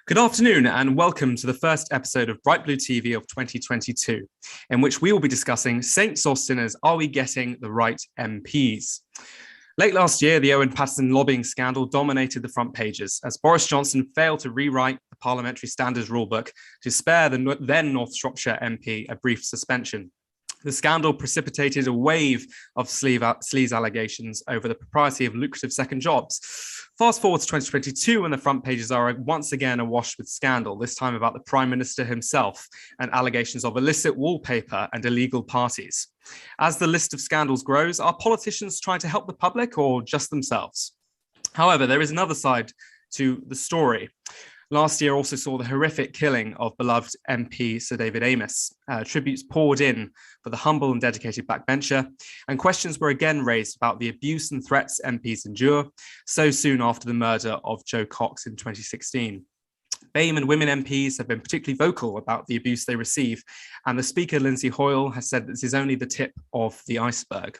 Good afternoon and welcome to the first episode of Bright Blue TV of 2022, in which we will be discussing Saints or Sinners, Are We Getting the Right MPs? Late last year, the Owen Paterson lobbying scandal dominated the front pages as Boris Johnson failed to rewrite the parliamentary standards rulebook to spare the then North Shropshire MP a brief suspension. The scandal precipitated a wave of sleaze allegations over the propriety of lucrative second jobs. Fast forward to 2022 when the front pages are once again awash with scandal, this time about the Prime Minister himself and allegations of illicit wallpaper and illegal parties. As the list of scandals grows, are politicians trying to help the public or just themselves? However, there is another side to the story. Last year also saw the horrific killing of beloved MP Sir David Amess. Tributes poured in for the humble and dedicated backbencher, and questions were again raised about the abuse and threats MPs endure so soon after the murder of Jo Cox in 2016. BAME and women MPs have been particularly vocal about the abuse they receive, and the Speaker, Lindsey Hoyle, has said this is only the tip of the iceberg.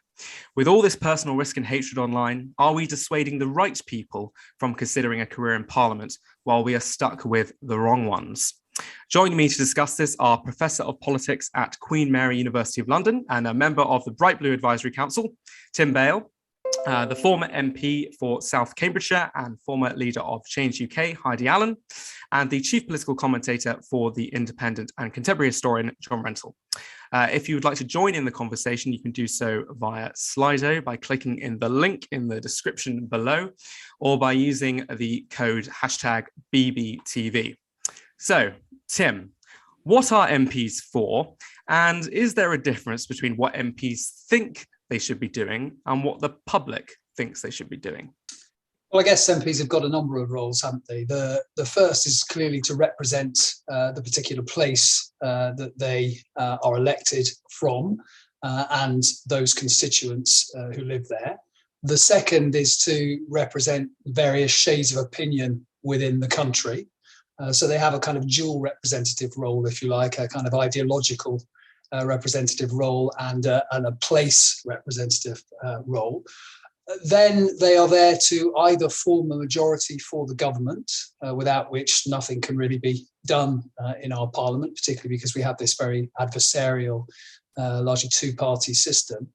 With all this personal risk and hatred online, are we dissuading the right people from considering a career in Parliament while we are stuck with the wrong ones? Joining me to discuss this are Professor of Politics at Queen Mary University of London and a member of the Bright Blue Advisory Council, Tim Bale, the former MP for South Cambridgeshire and former leader of Change UK, Heidi Allen, and the chief political commentator for The Independent and contemporary historian, John Rentoul. If you would like to join in the conversation, you can do so via Slido by clicking in the link in the description below or by using the code #BBTV. So, Tim, what are MPs for? And is there a difference between what MPs think they should be doing and what the public thinks they should be doing? Well, I guess MPs have got a number of roles, haven't they? The first is clearly to represent the particular place that they are elected from and those constituents who live there. The second is to represent various shades of opinion within the country. So they have a kind of dual representative role, if you like, a kind of ideological representative role and a place representative role. Then they are there to either form a majority for the government, without which nothing can really be done in our parliament, particularly because we have this very adversarial, largely two-party system,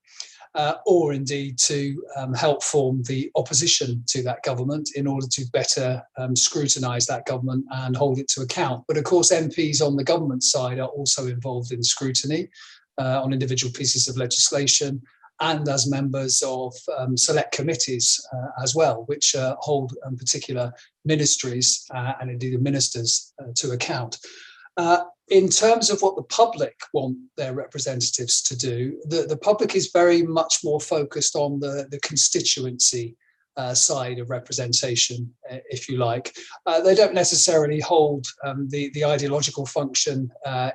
or indeed to help form the opposition to that government in order to better scrutinise that government and hold it to account. But of course, MPs on the government side are also involved in scrutiny on individual pieces of legislation, and as members of select committees as well, which hold particular ministries and indeed the ministers to account. In terms of what the public want their representatives to do, the public is very much more focused on the constituency side of representation, if you like. They don't necessarily hold the ideological function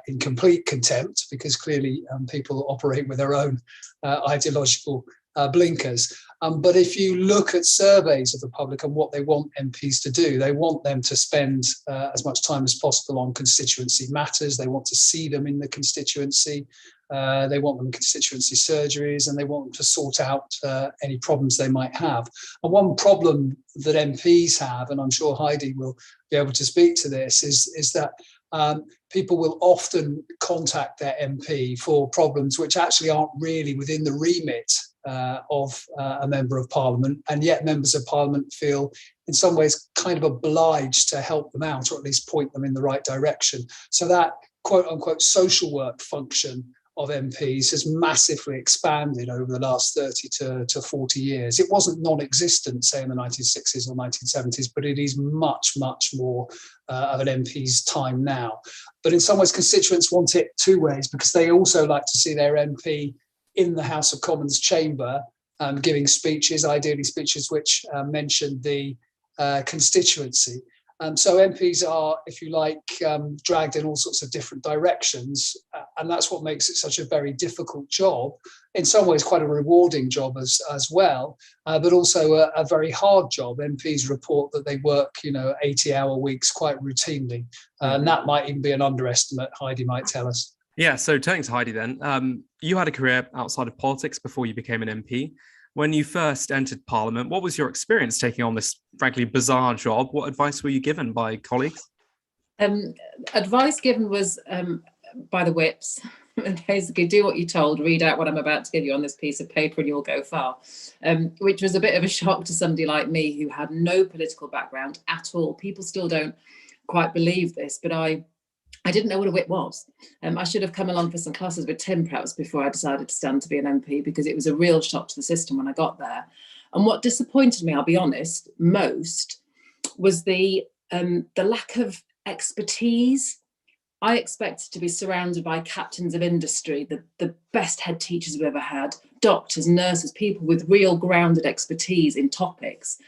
in complete contempt, because clearly people operate with their own ideological blinkers. But if you look at surveys of the public and what they want MPs to do, they want them to spend as much time as possible on constituency matters. They want to see them in the constituency. They want them in constituency surgeries, and they want them to sort out any problems they might have. And one problem that MPs have, and I'm sure Heidi will be able to speak to this, is that people will often contact their MP for problems which actually aren't really within the remit of a member of parliament, and yet members of parliament feel in some ways kind of obliged to help them out, or at least point them in the right direction. So that quote unquote social work function of MPs has massively expanded over the last 30 to 40 years. It wasn't non-existent, say, in the 1960s or 1970s, but it is much, much more of an MP's time now. But in some ways, constituents want it two ways, because they also like to see their MP in the House of Commons chamber, giving speeches, ideally speeches which mention the constituency. So MPs are, if you like, dragged in all sorts of different directions, and that's what makes it such a very difficult job. In some ways, quite a rewarding job as well, but also a very hard job. MPs report that they work, 80-hour weeks quite routinely, and that might even be an underestimate. Heidi might tell us. Yeah, so turning to Heidi then, you had a career outside of politics before you became an MP. When you first entered Parliament, what was your experience taking on this, frankly, bizarre job? What advice were you given by colleagues? Advice given was by the whips. Basically, do what you're told, read out what I'm about to give you on this piece of paper and you'll go far, which was a bit of a shock to somebody like me who had no political background at all. People still don't quite believe this, but I didn't know what a whip was. I should have come along for some classes with Tim perhaps before I decided to stand to be an MP, because it was a real shock to the system when I got there. And what disappointed me, I'll be honest, most was the lack of expertise. I expected to be surrounded by captains of industry, the best head teachers we've ever had, doctors, nurses, people with real grounded expertise in topics,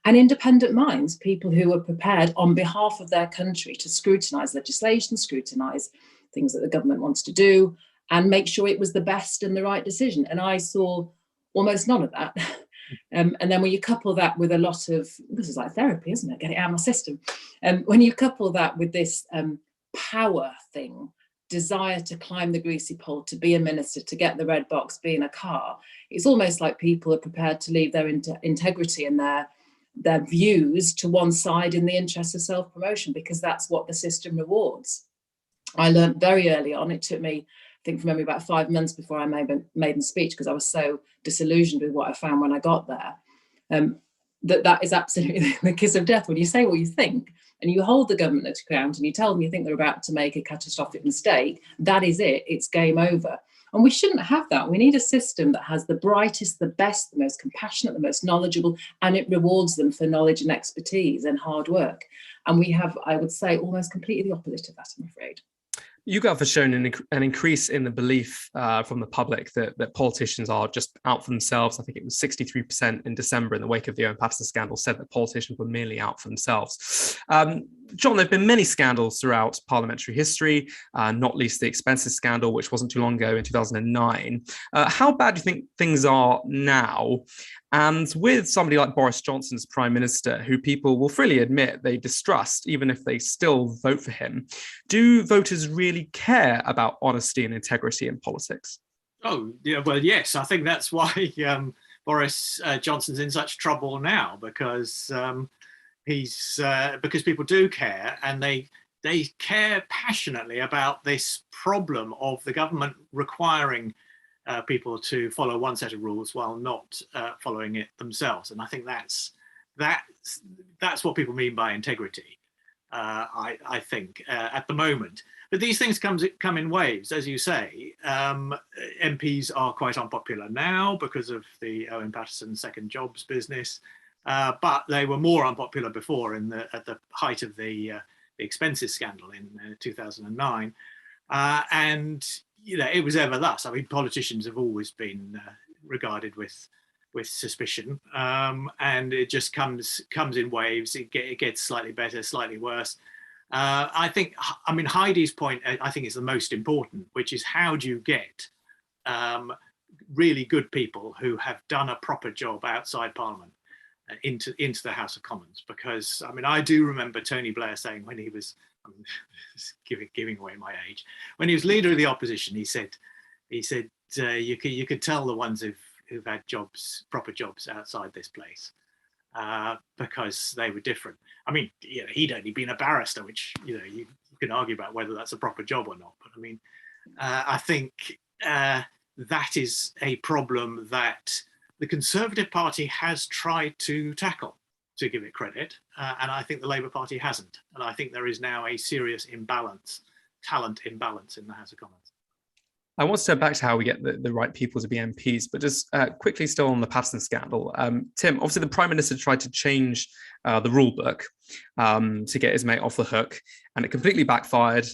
and independent minds, people who were prepared on behalf of their country to scrutinise legislation, scrutinise things that the government wants to do, and make sure it was the best and the right decision. And I saw almost none of that. And then when you couple that with a lot of, this is like therapy, isn't it? Get it out of my system. When you couple that with this power thing, desire to climb the greasy pole, to be a minister, to get the red box, be in a car, it's almost like people are prepared to leave their integrity and their views to one side in the interest of self-promotion, because that's what the system rewards. I learned very early on, it took me, I think from memory, about 5 months before I made a speech, because I was so disillusioned with what I found when I got there, that is absolutely the kiss of death. When you say what you think and you hold the government to account and you tell them you think they're about to make a catastrophic mistake, that is it, it's game over. And we shouldn't have that. We need a system that has the brightest, the best, the most compassionate, the most knowledgeable, and it rewards them for knowledge and expertise and hard work. And we have, I would say, almost completely the opposite of that, I'm afraid. YouGov has shown an increase in the belief from the public that politicians are just out for themselves. I think it was 63% in December in the wake of the Owen Paterson scandal said that politicians were merely out for themselves. John, there have been many scandals throughout parliamentary history, not least the expenses scandal, which wasn't too long ago in 2009. How bad do you think things are now? And with somebody like Boris Johnson as Prime Minister, who people will freely admit they distrust, even if they still vote for him, do voters really care about honesty and integrity in politics? Oh, yeah, well, yes. I think that's why Boris Johnson's in such trouble now, because because people do care, and they care passionately about this problem of the government requiring people to follow one set of rules while not following it themselves. And I think that's what people mean by integrity, I think, at the moment. But these things come in waves, as you say. MPs are quite unpopular now because of the Owen Paterson second jobs business, but they were more unpopular before at the height of the expenses scandal in 2009. And it was ever thus. I mean, politicians have always been regarded with suspicion, and it just comes in waves. It gets slightly better, slightly worse. I mean, Heidi's point, I think, is the most important, which is how do you get really good people who have done a proper job outside Parliament into the House of Commons? Because, I mean, I do remember Tony Blair saying when he was, giving away my age, when he was leader of the opposition, he said you could tell the ones who've had proper jobs outside this place, because they were different. I mean, he'd only been a barrister, which you can argue about whether that's a proper job or not. But I mean, I think that is a problem that the Conservative Party has tried to tackle, to give it credit, and I think the Labour Party hasn't. And I think there is now a serious talent imbalance in the House of Commons. I want to turn back to how we get the right people to be MPs, but just quickly still on the Paterson scandal. Tim, obviously the Prime Minister tried to change the rule book to get his mate off the hook, and it completely backfired.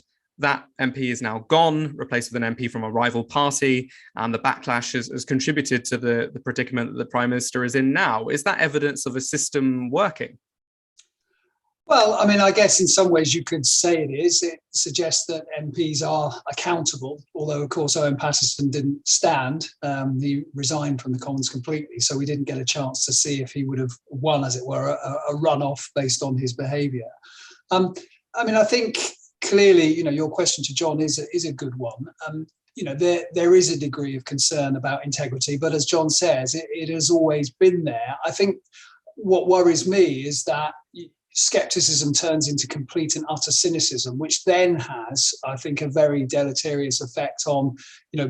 That MP is now gone, replaced with an MP from a rival party, and the backlash has contributed to the predicament that the Prime Minister is in now. Is that evidence of a system working? Well, I mean, I guess in some ways you could say it is. It suggests that MPs are accountable, although, of course, Owen Paterson didn't stand. He resigned from the Commons completely, so we didn't get a chance to see if he would have won, as it were, a runoff based on his behaviour. I mean, I think clearly, your question to John is a good one. There is a degree of concern about integrity, but as John says, it has always been there. I think what worries me is that scepticism turns into complete and utter cynicism, which then has, I think, a very deleterious effect on,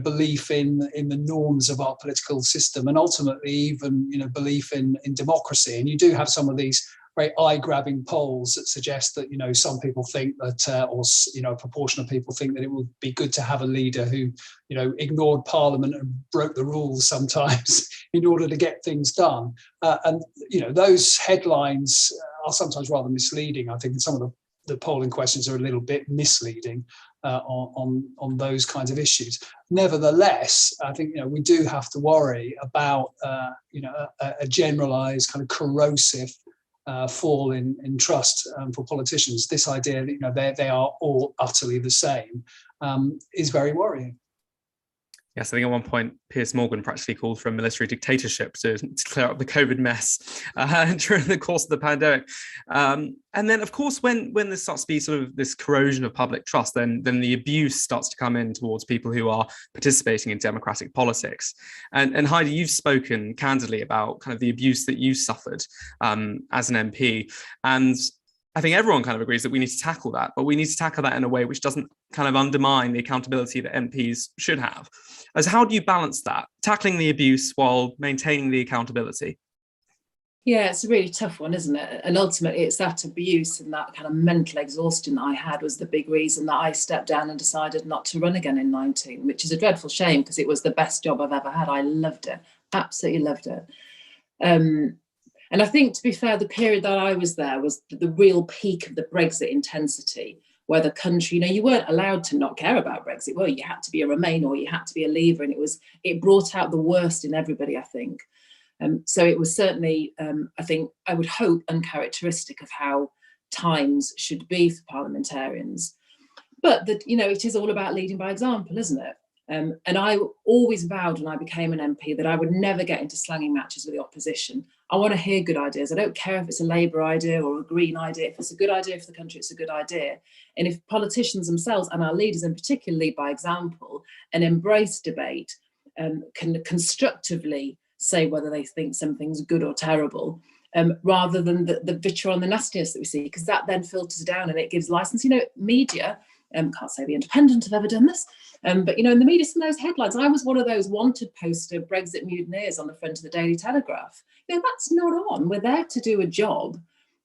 belief in the norms of our political system, and ultimately even, belief in democracy. And you do have some of these very eye-grabbing polls that suggest that, some people think that, or a proportion of people think that it would be good to have a leader who, ignored Parliament and broke the rules sometimes in order to get things done. And those headlines are sometimes rather misleading. I think some of the polling questions are a little bit misleading on those kinds of issues. Nevertheless, I think we do have to worry about a generalised kind of corrosive fall in trust for politicians. This idea that they are all utterly the same is very worrying. Yes, I think at one point Piers Morgan practically called for a military dictatorship to clear up the COVID mess during the course of the pandemic. And then, of course, when there starts to be sort of this corrosion of public trust, then the abuse starts to come in towards people who are participating in democratic politics. And Heidi, you've spoken candidly about kind of the abuse that you suffered as an MP. And I think everyone kind of agrees that we need to tackle that, but we need to tackle that in a way which doesn't kind of undermine the accountability that MPs should have. As how do you balance that, tackling the abuse while maintaining the accountability? Yeah, it's a really tough one, isn't it? And ultimately it's that abuse and that kind of mental exhaustion that I had was the big reason that I stepped down and decided not to run again in 19, which is a dreadful shame because it was the best job I've ever had. I loved it, absolutely loved it. And I think, to be fair, the period that I was there was the real peak of the Brexit intensity, where the country, you weren't allowed to not care about Brexit. Well, you had to be a Remainer or you had to be a Leaver, and it brought out the worst in everybody, I think. So it was certainly, I think, I would hope, uncharacteristic of how times should be for parliamentarians. But that, it is all about leading by example, isn't it? And I always vowed when I became an MP that I would never get into slanging matches with the opposition. I want to hear good ideas. I don't care if it's a Labour idea or a Green idea. If it's a good idea for the country, it's a good idea. And if politicians themselves and our leaders in particular lead by example and embrace debate, can constructively say whether they think something's good or terrible, rather than the vitriol and the nastiness that we see, because that then filters down and it gives license. Media, can't say the Independent have ever done this, but in the media, some of those headlines, I was one of those wanted poster Brexit mutineers on the front of the Daily Telegraph. That's not on. We're there to do a job,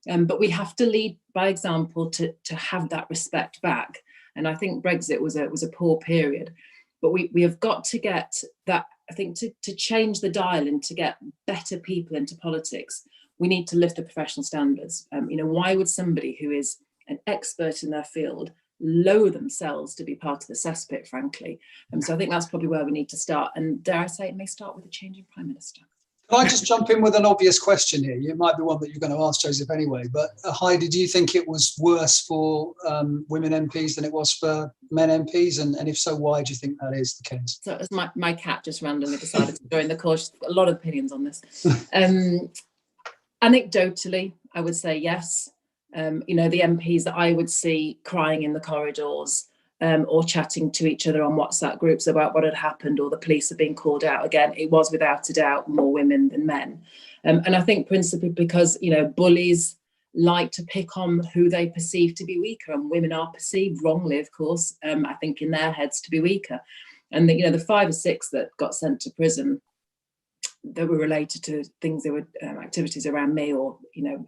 but we have to lead by example to have that respect back. And I think Brexit was a poor period, but we have got to get that. I think to change the dial and to get better people into politics, we need to lift the professional standards. Why would somebody who is an expert in their field lower themselves to be part of the cesspit, frankly? So I think that's probably where we need to start. And dare I say, it may start with a change in Prime Minister. Can I just jump in with an obvious question here? It might be one that you're going to ask, Joseph, anyway. But Heidi, do you think it was worse for women MPs than it was for men MPs? And if so, why do you think that is the case? So as my cat just randomly decided to join the call. She's got a lot of opinions on this. Anecdotally, I would say yes. The MPs that I would see crying in the corridors or chatting to each other on WhatsApp groups about what had happened, or the police are being called out again, it was without a doubt more women than men. And I think principally because, bullies like to pick on who they perceive to be weaker, and women are perceived wrongly, of course, I think in their heads to be weaker. And the 5 or 6 that got sent to prison that were related to things that were activities around me or,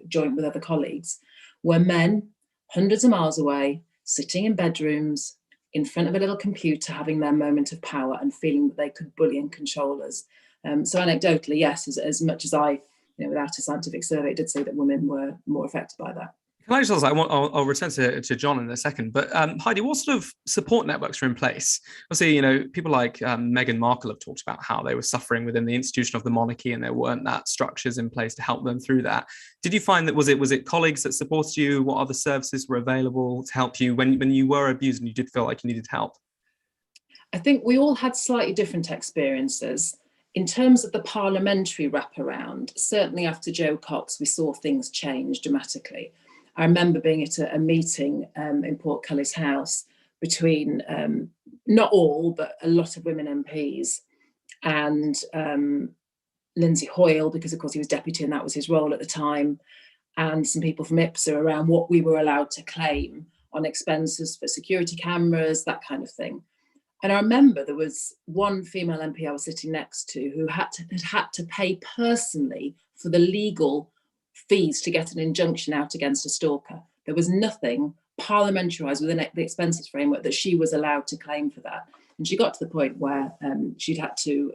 joint with other colleagues, were men hundreds of miles away, sitting in bedrooms in front of a little computer, having their moment of power and feeling that they could bully and control us. So anecdotally, yes, as much as I, without a scientific survey, did say that women were more affected by that. Can I just ask, I'll return to John in a second, but Heidi, what sort of support networks are in place? Obviously, people like Meghan Markle have talked about how they were suffering within the institution of the monarchy and there weren't that structures in place to help them through that. Did you find that, was it colleagues that supported you? What other services were available to help you when you were abused and you did feel like you needed help? I think we all had slightly different experiences. In terms of the parliamentary wraparound, certainly after Jo Cox, we saw things change dramatically. I remember being at a meeting in Portcullis House between not all, but a lot of women MPs and Lindsey Hoyle, because of course he was deputy and that was his role at the time, and some people from IPSA around what we were allowed to claim on expenses for security cameras, that kind of thing. And I remember there was one female MP I was sitting next to who had to pay personally for the legal fees to get an injunction out against a stalker. There was nothing parliamentarised within the expenses framework that she was allowed to claim for that. And she got to the point where she'd had to,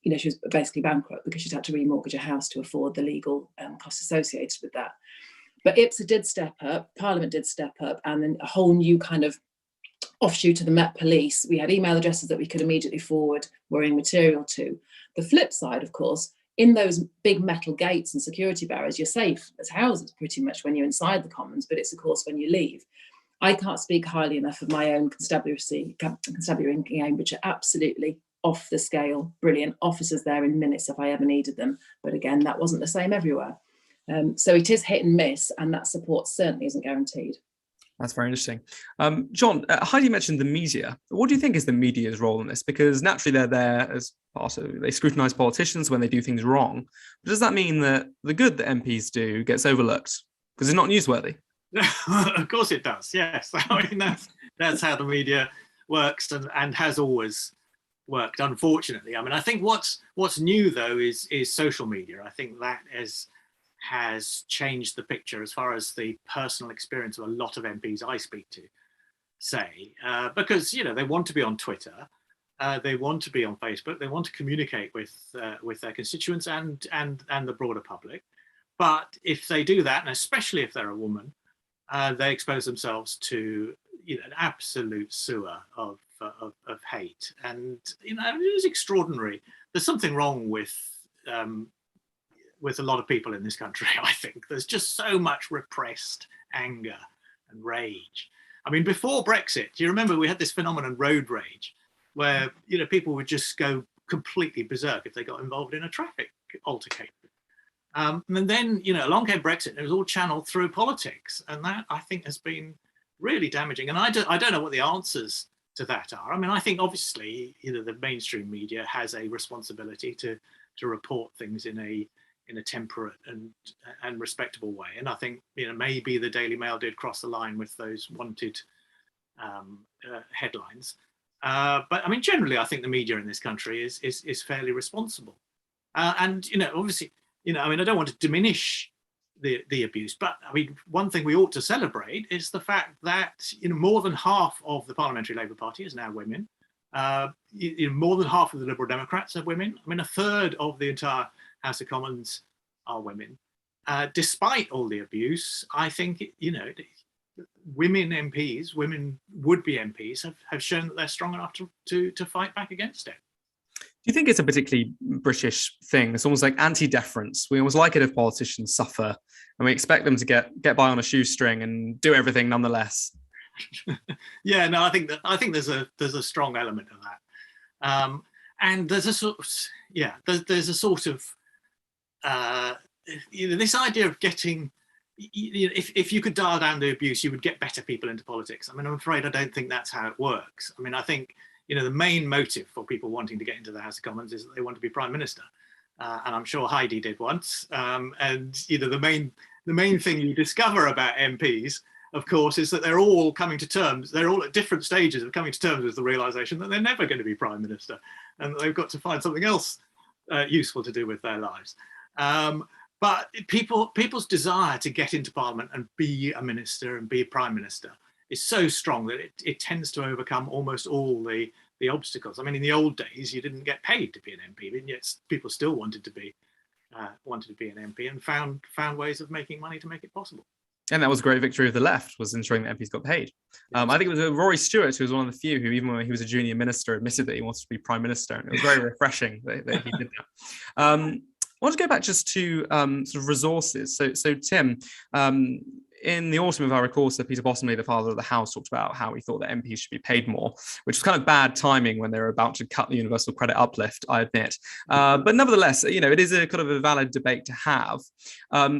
she was basically bankrupt because she'd had to remortgage a house to afford the legal costs associated with that. But IPSA did step up, Parliament did step up, and then a whole new kind of offshoot of the Met Police. We had email addresses that we could immediately forward worrying material to. The flip side, of course, in those big metal gates and security barriers, you're safe as houses pretty much when you're inside the Commons, but it's of course when you leave. I can't speak highly enough of my own constabulary in Cambridge, absolutely off the scale, brilliant officers there in minutes if I ever needed them. But again, that wasn't the same everywhere. So it is hit and miss, and that support certainly isn't guaranteed. That's very interesting. John, Heidi mentioned the media. What do you think is the media's role in this? Because naturally they're there as part of, they scrutinise politicians when they do things wrong. But does that mean that the good that MPs do gets overlooked because it's not newsworthy? Of course it does, yes. I mean, that's how the media works and has always worked, unfortunately. I mean, I think what's new, though, is social media. I think that has changed the picture as far as the personal experience of a lot of MPs I speak to say, because they want to be on Twitter, they want to be on Facebook, they want to communicate with their constituents and the broader public. But if they do that, and especially if they're a woman, they expose themselves to an absolute sewer of hate, and it is extraordinary. There's something wrong with a lot of people in this country. I think there's just so much repressed anger and rage. I mean, before Brexit, do you remember we had this phenomenon, road rage, where people would just go completely berserk if they got involved in a traffic altercation. And then along came Brexit, and it was all channeled through politics, and that I think has been really damaging. And I don't know what the answers to that are. I mean, I think obviously the mainstream media has a responsibility to report things in a temperate and respectable way. And I think maybe the Daily Mail did cross the line with those wanted headlines. But I mean, generally, I think the media in this country is fairly responsible. And obviously, I mean, I don't want to diminish the abuse, but I mean, one thing we ought to celebrate is the fact that more than half of the Parliamentary Labour Party is now women. More than half of the Liberal Democrats are women. I mean, a third of the entire House of Commons are women. Despite all the abuse, I think women MPs, women would-be MPs, have shown that they're strong enough to fight back against it. Do you think it's a particularly British thing? It's almost like anti-deference. We almost like it if politicians suffer, and we expect them to get by on a shoestring and do everything nonetheless. Yeah, no, I think there's a strong element of that, and there's a sort of this idea of getting, if you could dial down the abuse, you would get better people into politics. I mean, I'm afraid I don't think that's how it works. I mean, I think the main motive for people wanting to get into the House of Commons is that they want to be Prime Minister, and I'm sure Heidi did once. And the main thing you discover about MPs, of course, is that they're all coming to terms. They're all at different stages of coming to terms with the realization that they're never going to be Prime Minister, and that they've got to find something else useful to do with their lives. But people's desire to get into Parliament and be a minister and be a Prime Minister is so strong that it tends to overcome almost all the obstacles. I mean, in the old days, you didn't get paid to be an MP, but yet people still wanted to be an MP and found ways of making money to make it possible. And that was a great victory of the left, was ensuring that MPs got paid. I think it was Rory Stewart who was one of the few who, even when he was a junior minister, admitted that he wanted to be Prime Minister. And it was very refreshing that he did that. I want to go back just to sort of resources. So Tim, in the autumn, if I recall, Sir Peter Bottomley, the father of the House, talked about how he thought that MPs should be paid more, which was kind of bad timing when they were about to cut the universal credit uplift, I admit. But nevertheless, it is a kind of a valid debate to have.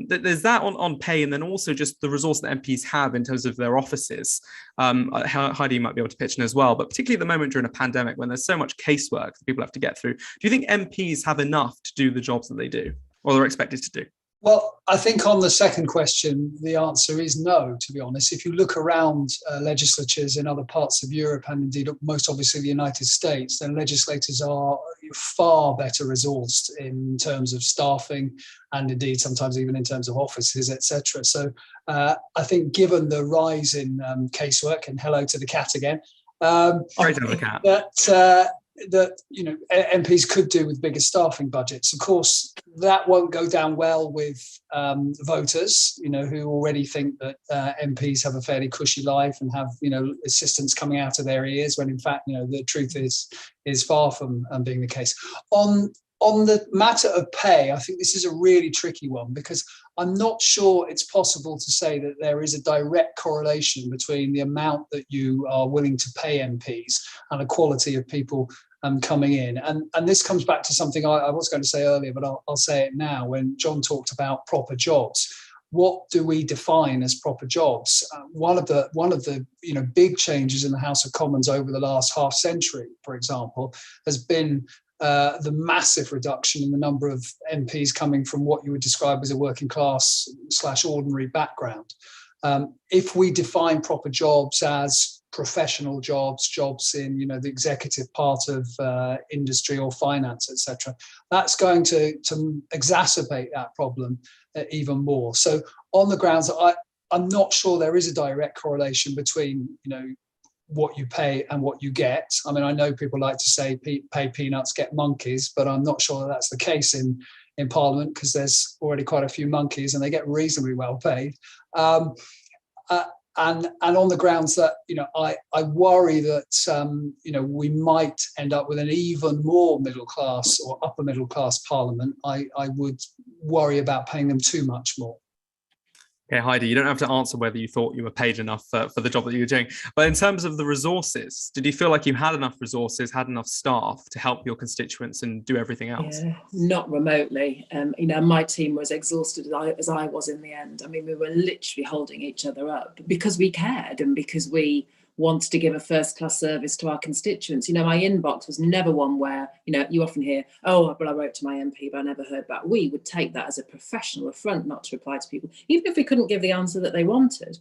There's that on pay, and then also just the resource that MPs have in terms of their offices. Heidi might be able to pitch in as well, but particularly at the moment during a pandemic when there's so much casework that people have to get through, do you think MPs have enough to do the jobs that they do, or they're expected to do? Well, I think on the second question, the answer is no, to be honest. If you look around legislatures in other parts of Europe and indeed most obviously the United States, then legislators are far better resourced in terms of staffing and indeed sometimes even in terms of offices, etc. So I think given the rise in casework, and hello to the cat again, Great to have the cat. that MPs could do with bigger staffing budgets. Of course, that won't go down well with voters, who already think that MPs have a fairly cushy life and have, assistance coming out of their ears, when in fact, the truth is far from being the case. On the matter of pay, I think this is a really tricky one, because I'm not sure it's possible to say that there is a direct correlation between the amount that you are willing to pay MPs and the quality of people coming in. And this comes back to something I was going to say earlier, but I'll say it now. When John talked about proper jobs, what do we define as proper jobs? One of the big changes in the House of Commons over the last half century, for example, has been the massive reduction in the number of MPs coming from what you would describe as a working class / ordinary background. If we define proper jobs as professional jobs in the executive part of industry or finance, etc., that's going to exacerbate that problem even more. So on the grounds that I'm not sure there is a direct correlation between what you pay and what you get. I mean, I know people like to say pay peanuts, get monkeys, but I'm not sure that that's the case in Parliament, because there's already quite a few monkeys and they get reasonably well paid. And on the grounds that, I worry that, we might end up with an even more middle class or upper middle class Parliament. I would worry about paying them too much more. Okay, Heidi, you don't have to answer whether you thought you were paid enough for the job that you were doing. But in terms of the resources, did you feel like you had enough resources, had enough staff to help your constituents and do everything else? Yeah, not remotely. My team was exhausted as I was in the end. I mean, we were literally holding each other up because we cared and because we wanted to give a first-class service to our constituents. My inbox was never one where, you often hear, oh, but I wrote to my MP, but I never heard back. We would take that as a professional affront not to reply to people, even if we couldn't give the answer that they wanted.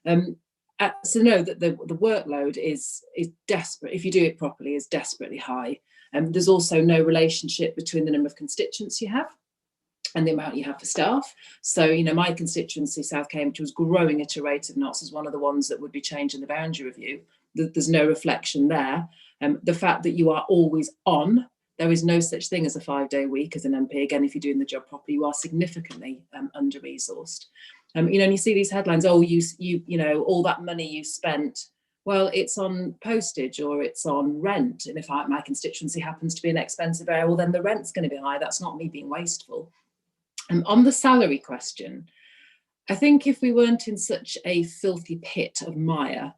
So know that the workload is desperate, if you do it properly, is desperately high. There's also no relationship between the number of constituents you have and the amount you have for staff. So, my constituency, South Cambridge, was growing at a rate of knots as one of the ones that would be changing the boundary review. There's no reflection there. The fact that you are always on, there is no such thing as a 5-day week as an MP. Again, if you're doing the job properly, you are significantly under-resourced. And you see these headlines, oh, you all that money you spent, well, it's on postage or it's on rent. And if my constituency happens to be an expensive area, well, then the rent's going to be high. That's not me being wasteful. On the salary question, I think if we weren't in such a filthy pit of mire,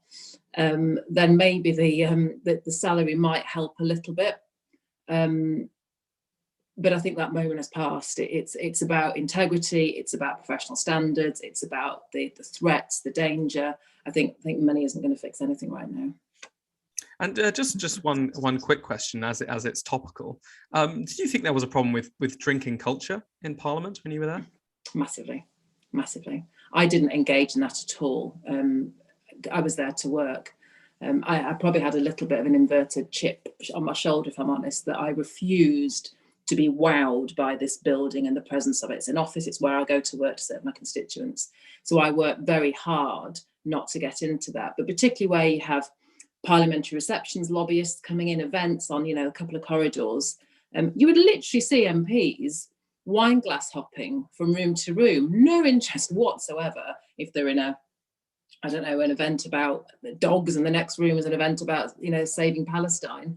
then maybe the salary might help a little bit. But I think that moment has passed. It's about integrity. It's about professional standards. It's about the threats, the danger. I think money isn't going to fix anything right now. And just one quick question, as it's topical. Did you think there was a problem with drinking culture in Parliament when you were there? Massively. I didn't engage in that at all. I was there to work. I probably had a little bit of an inverted chip on my shoulder, if I'm honest, that I refused to be wowed by this building and the presence of it. It's an office. It's where I go to work to serve my constituents. So I work very hard not to get into that, but particularly where you have parliamentary receptions, lobbyists coming in, events on, a couple of corridors. You would literally see MPs wine glass hopping from room to room, no interest whatsoever if they're in an event about dogs and the next room is an event about, saving Palestine.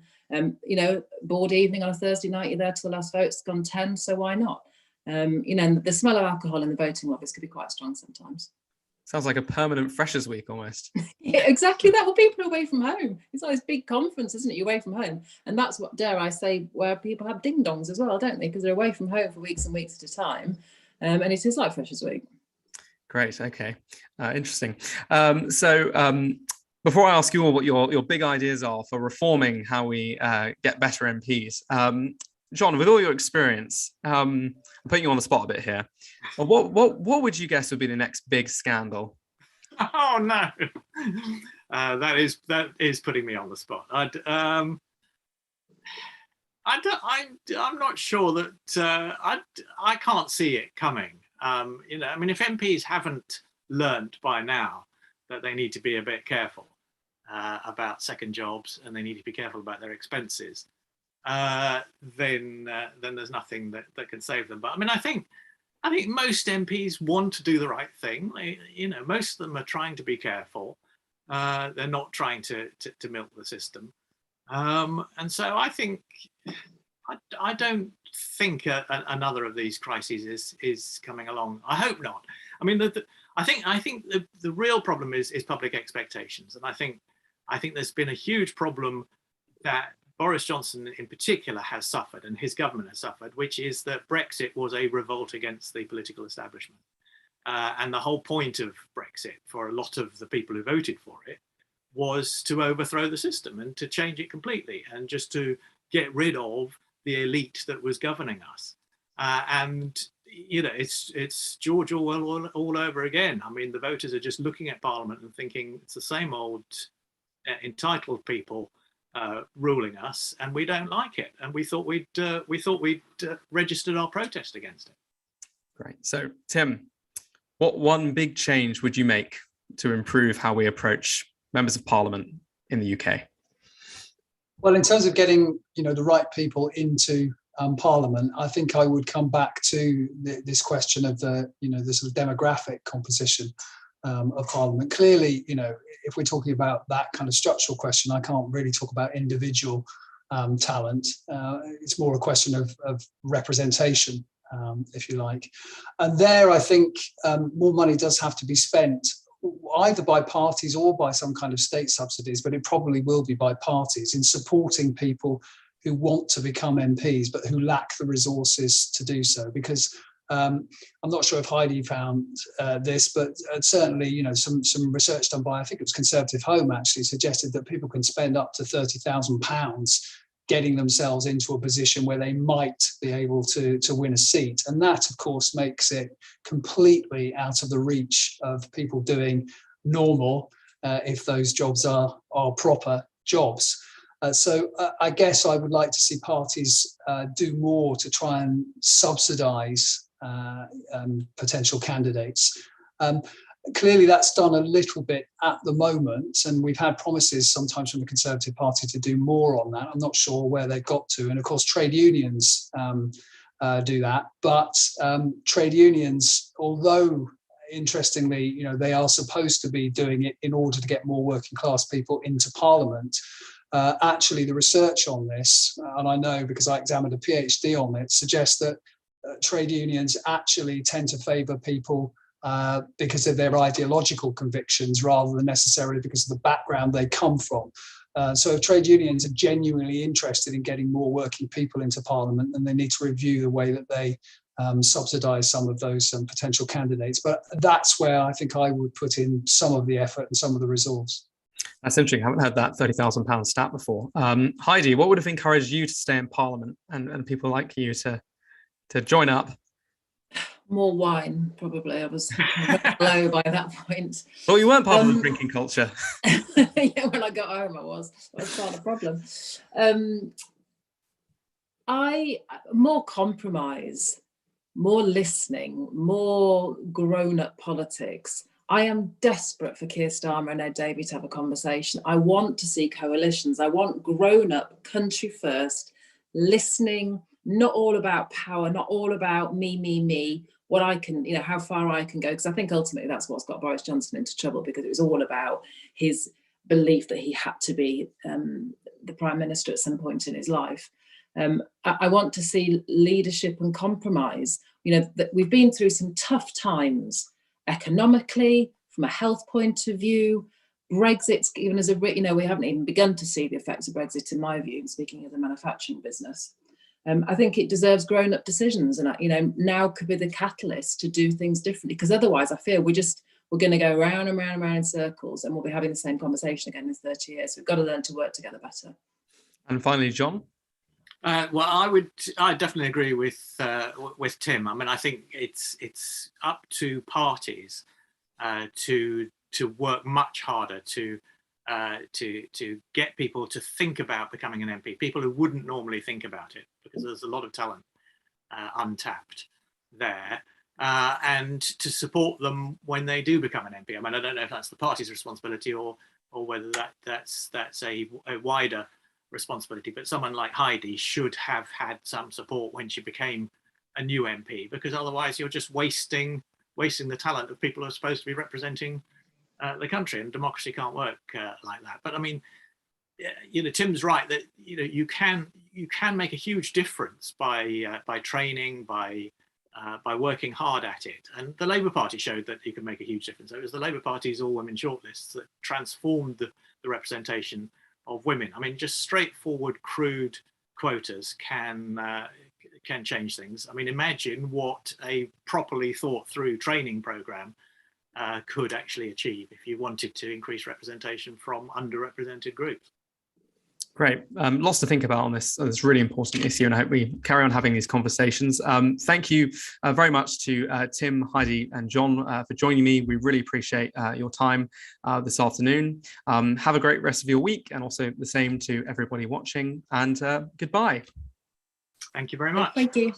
Board evening on a Thursday night, you're there till the last vote's gone 10, so why not? The smell of alcohol in the voting lobbies could be quite strong sometimes. Sounds like a permanent freshers week almost. Yeah, exactly that. Well, people are away from home. It's like this big conference, isn't it? You're away from home. And that's what, dare I say, where people have ding-dongs as well, don't they? Because they're away from home for weeks and weeks at a time. And it is like freshers week. Great. Okay. Interesting. Before I ask you all what your big ideas are for reforming how we get better MPs, John, with all your experience, I'm putting you on the spot a bit here. What would you guess would be the next big scandal? Oh no, that is putting me on the spot. I'm not sure that I can't see it coming. You know, I mean, if MPs haven't learnt by now that they need to be a bit careful about second jobs, and they need to be careful about their expenses, then there's nothing that can save them. But I mean, I think most MPs want to do the right thing. You know, most of them are trying to be careful. They're not trying to milk the system. And so I think I don't think another of these crises is coming along. I hope not. I mean, I think the real problem is public expectations, and I think there's been a huge problem that Boris Johnson in particular has suffered, and his government has suffered, which is that Brexit was a revolt against the political establishment. And the whole point of Brexit for a lot of the people who voted for it was to overthrow the system and to change it completely, and just to get rid of the elite that was governing us. And you know, it's George Orwell all over again. I mean, the voters are just looking at Parliament and thinking it's the same old entitled people ruling us, and we don't like it. And we thought we'd registered our protest against it. Great. So, Tim, what one big change would you make to improve how we approach members of Parliament in the UK? Well, in terms of getting, you know, the right people into Parliament, I think I would come back to this question of the, you know, the sort of demographic composition of Parliament. Clearly, you know, if we're talking about that kind of structural question, I can't really talk about individual talent. It's more a question of representation, if you like. And there, I think more money does have to be spent, either by parties or by some kind of state subsidies, but it probably will be by parties, in supporting people who want to become MPs but who lack the resources to do so. Because I'm not sure if Heidi found this, but certainly, you know, some research done by, I think it was Conservative Home, actually suggested that people can spend up to £30,000 getting themselves into a position where they might be able to win a seat. And that, of course, makes it completely out of the reach of people doing normal, if those jobs are proper jobs. So I guess I would like to see parties do more to try and subsidise potential candidates. Clearly, that's done a little bit at the moment, and we've had promises sometimes from the Conservative Party to do more on that. I'm not sure where they've got to. And of course, trade unions do that. But trade unions, although interestingly, you know, they are supposed to be doing it in order to get more working class people into Parliament. Actually, the research on this, and I know because I examined a PhD on it, suggests that trade unions actually tend to favour people because of their ideological convictions rather than necessarily because of the background they come from. So if trade unions are genuinely interested in getting more working people into Parliament, then they need to review the way that they subsidise some of those potential candidates. But that's where I think I would put in some of the effort and some of the resource. That's interesting. I haven't heard that £30,000 stat before. Heidi, what would have encouraged you to stay in Parliament and people like you to join up? More wine, probably. I was low by that point. Well, you weren't part of the drinking culture. Yeah, when I got home, I was part of the problem. More compromise, more listening, more grown-up politics. I am desperate for Keir Starmer and Ed Davey to have a conversation. I want to see coalitions. I want grown-up, country first, listening, not all about power, not all about me, what I can, you know, how far I can go. Because I think ultimately that's what's got Boris Johnson into trouble, because it was all about his belief that he had to be the Prime Minister at some point in his life. I want to see leadership and compromise. You know, that we've been through some tough times economically, from a health point of view. Brexit's given us we haven't even begun to see the effects of Brexit, in my view, speaking of the manufacturing business. I think it deserves grown-up decisions, and now could be the catalyst to do things differently, because otherwise I fear we're going to go round and round and round in circles, and we'll be having the same conversation again in 30 years. We've got to learn to work together better. And finally, John? Well, I definitely agree with Tim. I mean, I think it's up to parties to work much harder to get people to think about becoming an MP. People who wouldn't normally think about it, because there's a lot of talent untapped there, and to support them when they do become an MP. I mean, I don't know if that's the party's responsibility or whether that's a wider responsibility, but someone like Heidi should have had some support when she became a new MP, because otherwise you're just wasting the talent of people who are supposed to be representing the country, and democracy can't work like that. But I mean, Tim's right that you can make a huge difference by training, by working hard at it. And the Labour Party showed that you can make a huge difference. It was the Labour Party's all-women shortlists that transformed the representation of women. I mean, just straightforward, crude quotas can change things. I mean, imagine what a properly thought through training program could actually achieve if you wanted to increase representation from underrepresented groups. Great. Lots to think about on this really important issue, and I hope we carry on having these conversations. Thank you very much to Tim, Heidi and John for joining me. We really appreciate your time this afternoon. Have a great rest of your week, and also the same to everybody watching, and goodbye. Thank you very much. Thank you.